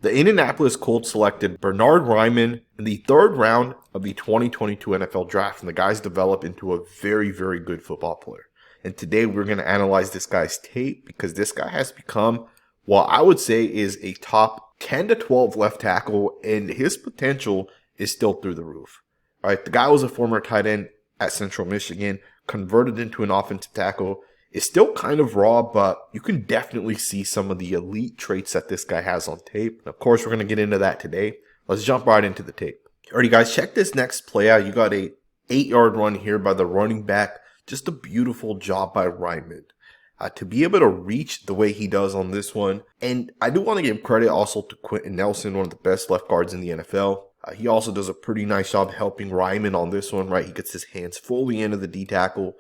The Indianapolis Colts selected Bernhard Raimann in the third round of the 2022 NFL Draft, and the guy's developed into a very, very good football player. And today we're going to analyze this guy's tape because this guy has become what I would say is a top 10 to 12 left tackle, and his potential is still through the roof. All right, the guy was a former tight end at Central Michigan, converted into an offensive tackle, is still kind of raw, but you can definitely see some of the elite traits that this guy has on tape. And of course, we're going to get into that today. Let's jump right into the tape. Alrighty, guys, check this next play out. You got a 8-yard run here by the running back. Just a beautiful job by Raimann. To be able to reach the way he does on this one. And I do want to give credit also to Quentin Nelson, one of the best left guards in the NFL. He also does a pretty nice job helping Raimann on this one, right? He gets his hands fully into the D tackle.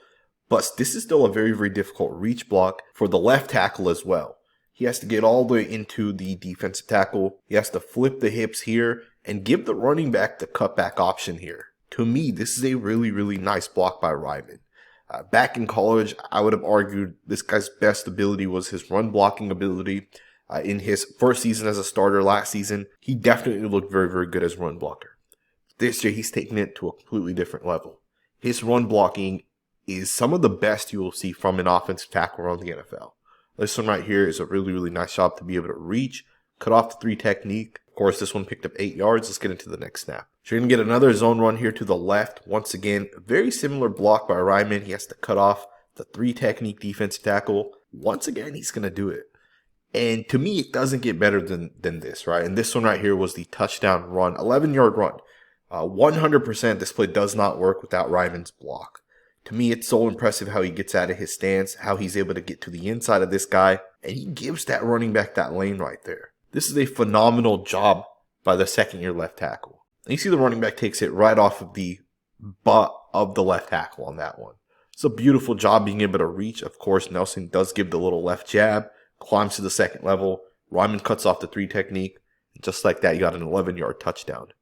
But this is still a very, very difficult reach block for the left tackle as well. He has to get all the way into the defensive tackle. He has to flip the hips here and give the running back the cutback option here. To me, this is a really, really nice block by Raimann. Back in college, I would have argued this guy's best ability was his run blocking ability. In his first season as a starter last season, he definitely looked very, very good as a run blocker. This year, he's taken it to a completely different level. His run blocking is some of the best you will see from an offensive tackle around the NFL. This one right here is a really, really nice job to be able to reach, cut off the 3 technique. Of course, this one picked up 8 yards. Let's get into the next snap. So you're going to get another zone run here to the left. Once again, a very similar block by Raimann. He has to cut off the 3 technique defensive tackle. Once again, he's going to do it. And to me, it doesn't get better than this, right? And this one right here was the touchdown run, 11-yard run. 100% this play does not work without Raimann's block. To me, it's so impressive how he gets out of his stance, how he's able to get to the inside of this guy, and he gives that running back that lane right there. This is a phenomenal job by the second-year left tackle. And you see the running back takes it right off of the butt of the left tackle on that one. It's a beautiful job being able to reach. Of course, Nelson does give the little left jab, climbs to the second level. Raimann cuts off the 3 technique. And just like that, you got an 11-yard touchdown.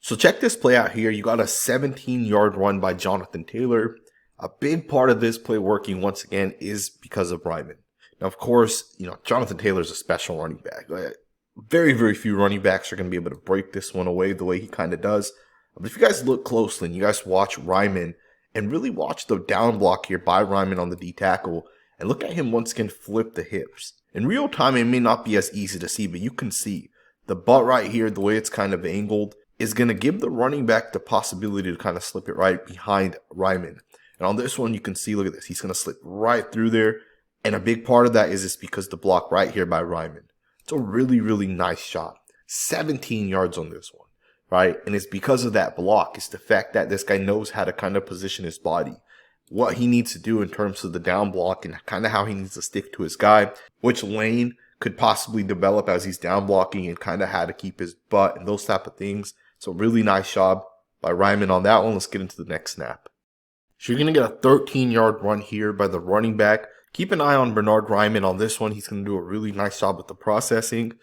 So check this play out here. You got a 17-yard run by Jonathan Taylor. A big part of this play working once again is because of Raimann. Now, of course, Jonathan Taylor is a special running back. Very, very few running backs are going to be able to break this one away the way he kind of does. But if you guys look closely and you guys watch Raimann and really watch the down block here by Raimann on the D tackle and look at him once again flip the hips. In real time, it may not be as easy to see, but you can see the butt right here, the way it's kind of angled, is going to give the running back the possibility to kind of slip it right behind Raimann. And on this one, you can see, look at this. He's going to slip right through there. And a big part of that is just because the block right here by Raimann. It's a really, really nice shot. 17 yards on this one, right? And it's because of that block. It's the fact that this guy knows how to kind of position his body, what he needs to do in terms of the down block and kind of how he needs to stick to his guy, which lane could possibly develop as he's down blocking and kind of how to keep his butt and those type of things. So really nice job by Raimann on that one. Let's get into the next snap. So you're going to get a 13-yard run here by the running back. Keep an eye on Bernhard Raimann on this one. He's going to do a really nice job with the processing.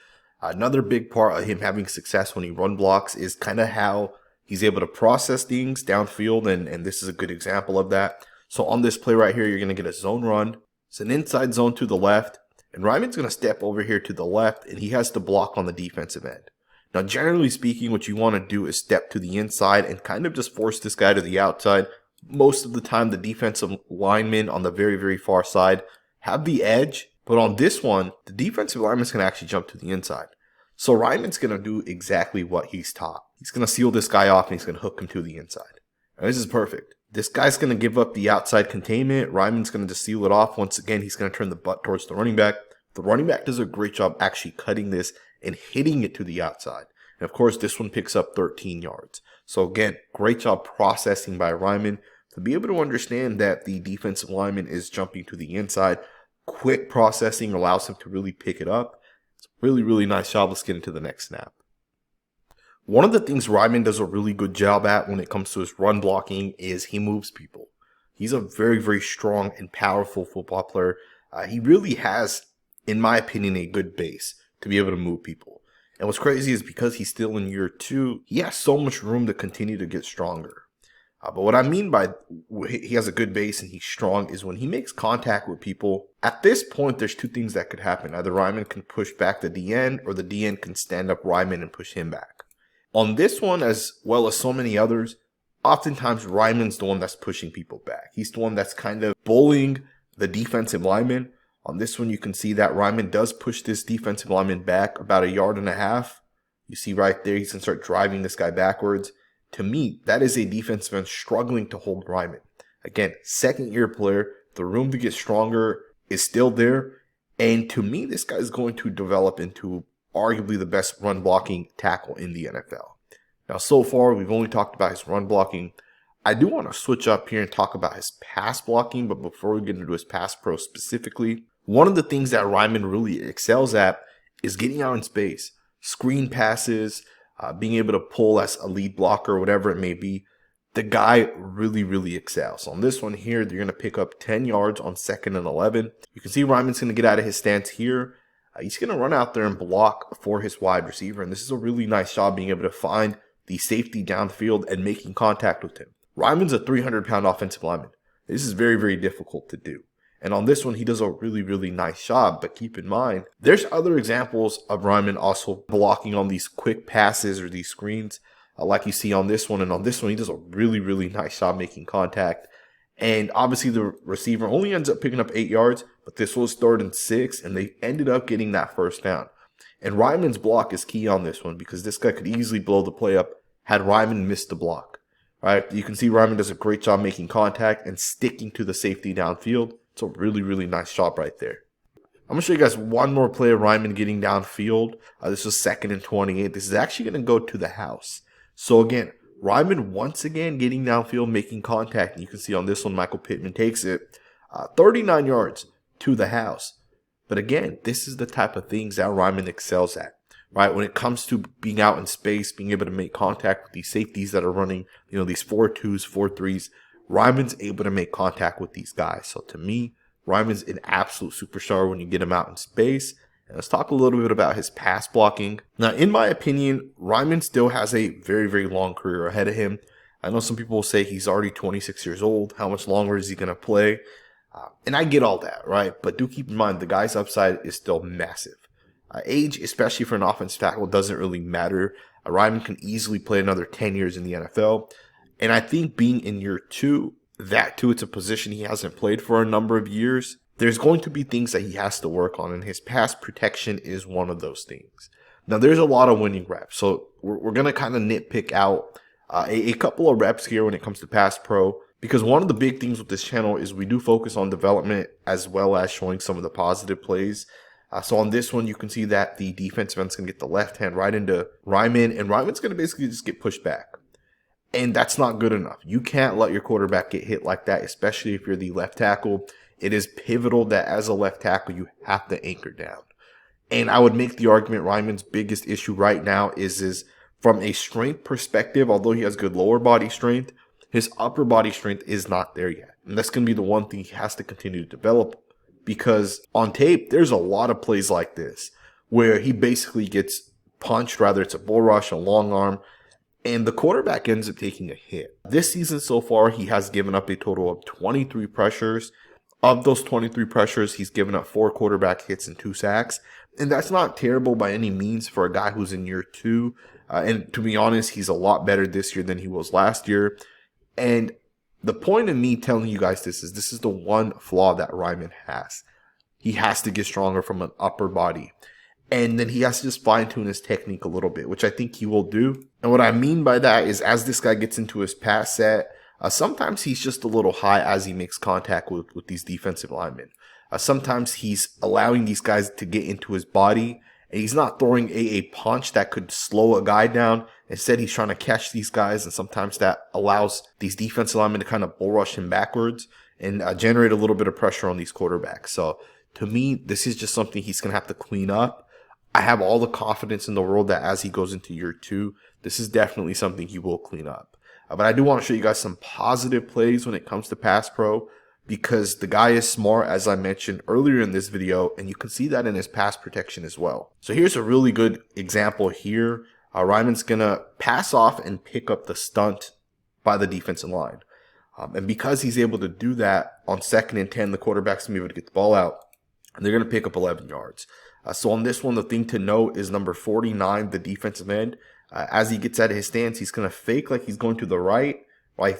Another big part of him having success when he run blocks is kind of how he's able to process things downfield, and this is a good example of that. So on this play right here, you're going to get a zone run. It's an inside zone to the left, and Raimann's going to step over here to the left, and he has to block on the defensive end. Now, generally speaking, what you want to do is step to the inside and kind of just force this guy to the outside. Most of the time, the defensive linemen on the very, very far side have the edge. But on this one, the defensive lineman's going to actually jump to the inside. So Raimann's going to do exactly what he's taught. He's going to seal this guy off, and he's going to hook him to the inside. Now, this is perfect. This guy's going to give up the outside containment. Raimann's going to just seal it off. Once again, he's going to turn the butt towards the running back. The running back does a great job actually cutting this and hitting it to the outside. And of course, this one picks up 13 yards. So again, great job processing by Raimann to be able to understand that the defensive lineman is jumping to the inside. Quick processing allows him to really pick it up. It's a really, really nice job. Let's get into the next snap. One of the things Raimann does a really good job at when it comes to his run blocking is he moves people. He's a very, very strong and powerful football player. He really has, in my opinion, a good base to be able to move people. And what's crazy is because he's still in year 2, he has so much room to continue to get stronger. But what I mean by he has a good base and he's strong is when he makes contact with people. At this point, there's two things that could happen. Either Raimann can push back the DN or the DN can stand up Raimann and push him back. On this one, as well as so many others, oftentimes Raimann's the one that's pushing people back. He's the one that's kind of bullying the defensive lineman. On this one, you can see that Raimann does push this defensive lineman back about 1.5 yards. You see right there, he's going to start driving this guy backwards. To me, that is a defensive end struggling to hold Raimann. Again, second-year player, the room to get stronger is still there. And to me, this guy is going to develop into arguably the best run-blocking tackle in the NFL. Now, so far, we've only talked about his run blocking. I do want to switch up here and talk about his pass blocking, but before we get into his pass pro specifically, one of the things that Raimann really excels at is getting out in space. Screen passes, being able to pull as a lead blocker, whatever it may be. The guy really, really excels. On this one here, they're going to pick up 10 yards on 2nd and 11. You can see Raimann's going to get out of his stance here. He's going to run out there and block for his wide receiver. And this is a really nice job being able to find the safety downfield and making contact with him. Raimann's a 300-pound offensive lineman. This is very, very difficult to do. And on this one, he does a really, really nice job. But keep in mind, there's other examples of Raimann also blocking on these quick passes or these screens, like you see on this one. And on this one, he does a really, really nice job making contact. And obviously, the receiver only ends up picking up 8 yards, but this was 3rd and 6, and they ended up getting that first down. And Raimann's block is key on this one because this guy could easily blow the play up had Raimann missed the block. Right? You can see Raimann does a great job making contact and sticking to the safety downfield. It's a really, really nice job right there. I'm going to show you guys one more play of Raimann getting downfield. This was 2nd and 28. This is actually going to go to the house. So again, Raimann once again getting downfield, making contact. And you can see on this one, Michael Pittman takes it 39 yards to the house. But again, this is the type of things that Raimann excels at. Right, when it comes to being out in space, being able to make contact with these safeties that are running, these 4-2s, 4-3s, Raimann's able to make contact with these guys. So to me, Raimann's an absolute superstar when you get him out in space. And let's talk a little bit about his pass blocking. Now, in my opinion, Raimann still has a very, very long career ahead of him. I know some people will say he's already 26 years old. How much longer is he going to play? And I get all that, right? But do keep in mind, the guy's upside is still massive. Age, especially for an offensive tackle, doesn't really matter. Raimann can easily play another 10 years in the NFL. And I think being in year 2, that too, it's a position he hasn't played for a number of years. There's going to be things that he has to work on, and his pass protection is one of those things. Now, there's a lot of winning reps, so we're going to kind of nitpick out a couple of reps here when it comes to pass pro, because one of the big things with this channel is we do focus on development as well as showing some of the positive plays. So on this one, you can see that the defensive end's going to get the left hand right into Raimann, and Raimann's going to basically just get pushed back. And that's not good enough. You can't let your quarterback get hit like that, especially if you're the left tackle. It is pivotal that as a left tackle, you have to anchor down. And I would make the argument Raimann's biggest issue right now is from a strength perspective, although he has good lower body strength, his upper body strength is not there yet. And that's going to be the one thing he has to continue to develop. Because on tape, there's a lot of plays like this where he basically gets punched, rather it's a bull rush, a long arm, and the quarterback ends up taking a hit. This season so far, he has given up a total of 23 pressures. Of those 23 pressures, he's given up 4 quarterback hits and 2 sacks. And that's not terrible by any means for a guy who's in year 2. And to be honest, he's a lot better this year than he was last year. And the point of me telling you guys this is the one flaw that Raimann has. He has to get stronger from an upper body. And then he has to just fine-tune his technique a little bit, which I think he will do. And what I mean by that is as this guy gets into his pass set, sometimes he's just a little high as he makes contact with these defensive linemen. Sometimes he's allowing these guys to get into his body, and he's not throwing a punch that could slow a guy down. Instead, he's trying to catch these guys, and sometimes that allows these defensive linemen to kind of bull rush him backwards and generate a little bit of pressure on these quarterbacks. So to me, this is just something he's going to have to clean up. I have all the confidence in the world that as he goes into year 2, this is definitely something he will clean up. But I do want to show you guys some positive plays when it comes to pass pro, because the guy is smart, as I mentioned earlier in this video, and you can see that in his pass protection as well. So here's a really good example here. Raimann's going to pass off and pick up the stunt by the defensive line. And because he's able to do that on 2nd and 10, the quarterback's going to be able to get the ball out, and they're going to pick up 11 yards. So on this one, the thing to note is number 49, the defensive end. As he gets out of his stance, he's going to fake like he's going to the right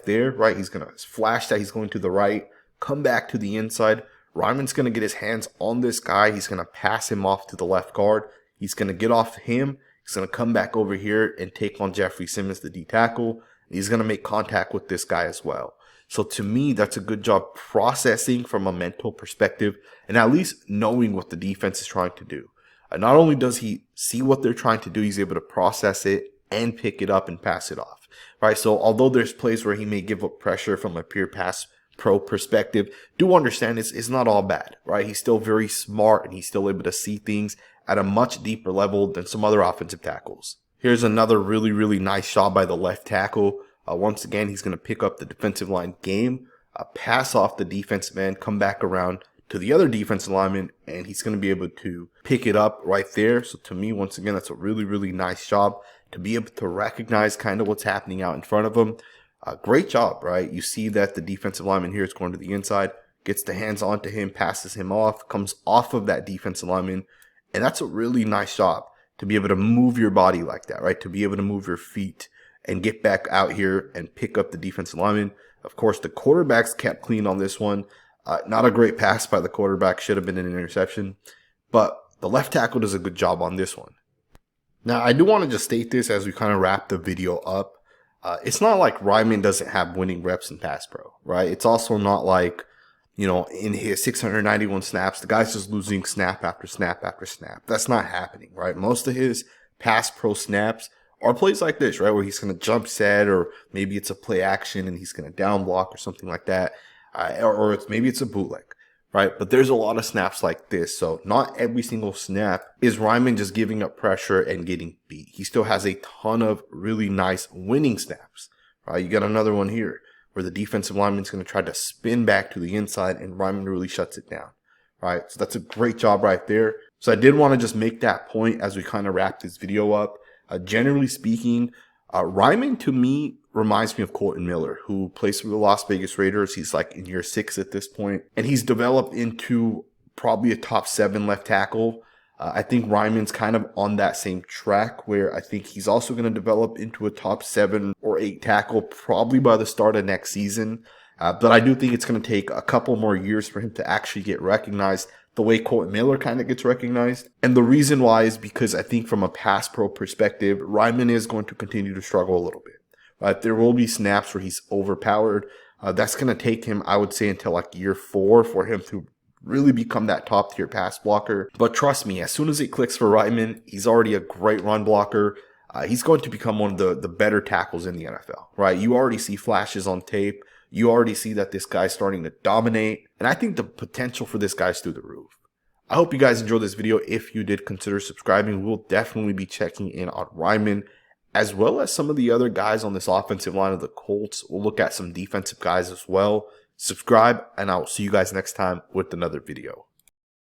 there, right? He's going to flash that he's going to the right, come back to the inside. Raimann's going to get his hands on this guy. He's going to pass him off to the left guard. He's going to get off him. He's going to come back over here and take on Jeffrey Simmons, the D tackle. He's going to make contact with this guy as well. So to me, that's a good job processing from a mental perspective and at least knowing what the defense is trying to do. Not only does he see what they're trying to do, he's able to process it and pick it up and pass it off, right? So although there's plays where he may give up pressure from a pure pass pro perspective, do understand it's not all bad, right? He's still very smart and he's still able to see things at a much deeper level than some other offensive tackles. Here's another really, really nice shot by the left tackle. Once again, he's going to pick up the defensive line game, pass off the defensive end, come back around to the other defensive lineman, and he's going to be able to pick it up right there. So to me, once again, that's a really, really nice job to be able to recognize kind of what's happening out in front of him. Great job, right? You see that the defensive lineman here is going to the inside, gets the hands onto him, passes him off, comes off of that defensive lineman, and that's a really nice job to be able to move your body like that, right? To be able to move your feet and get back out here and pick up the defensive lineman. Of course, the quarterback's kept clean on this one. Not a great pass by the quarterback. Should have been an interception. But the left tackle does a good job on this one. Now, I do want to just state this as we kind of wrap the video up. It's not like Raimann doesn't have winning reps in pass pro, right? It's also not like, you know, in his 691 snaps, the guy's just losing snap after snap after snap. That's not happening, right? Most of his pass pro snaps are plays like this, right? Where he's going to jump set, or maybe it's a play action and he's going to down block or something like that. Or maybe it's a bootleg, right? But there's a lot of snaps like this. So not every single snap is Raimann just giving up pressure and getting beat. He still has a ton of really nice winning snaps, right? You got another one here where the defensive lineman's going to try to spin back to the inside and Raimann really shuts it down, right? So that's a great job right there. So I did want to just make that point as we kind of wrap this video up. Generally speaking, Raimann to me reminds me of Colton Miller, who plays for the Las Vegas Raiders. He's like in year 6 at this point, and he's developed into probably a top 7 left tackle. I think Raimann's kind of on that same track where I think he's also going to develop into a top 7 or 8 tackle probably by the start of next season. But I do think it's going to take a couple more years for him to actually get recognized the way Colton Miller kind of gets recognized. And the reason why is because I think from a pass pro perspective, Raimann is going to continue to struggle a little bit. There will be snaps where he's overpowered. That's going to take him, I would say, until like year 4 for him to really become that top tier pass blocker. But trust me, as soon as it clicks for Raimann, he's already a great run blocker. He's going to become one of the better tackles in the NFL, right? You already see flashes on tape. You already see that this guy's starting to dominate. And I think the potential for this guy's through the roof. I hope you guys enjoyed this video. If you did, consider subscribing. We'll definitely be checking in on Raimann, as well as some of the other guys on this offensive line of the Colts. We'll look at some defensive guys as well. Subscribe, and I'll see you guys next time with another video.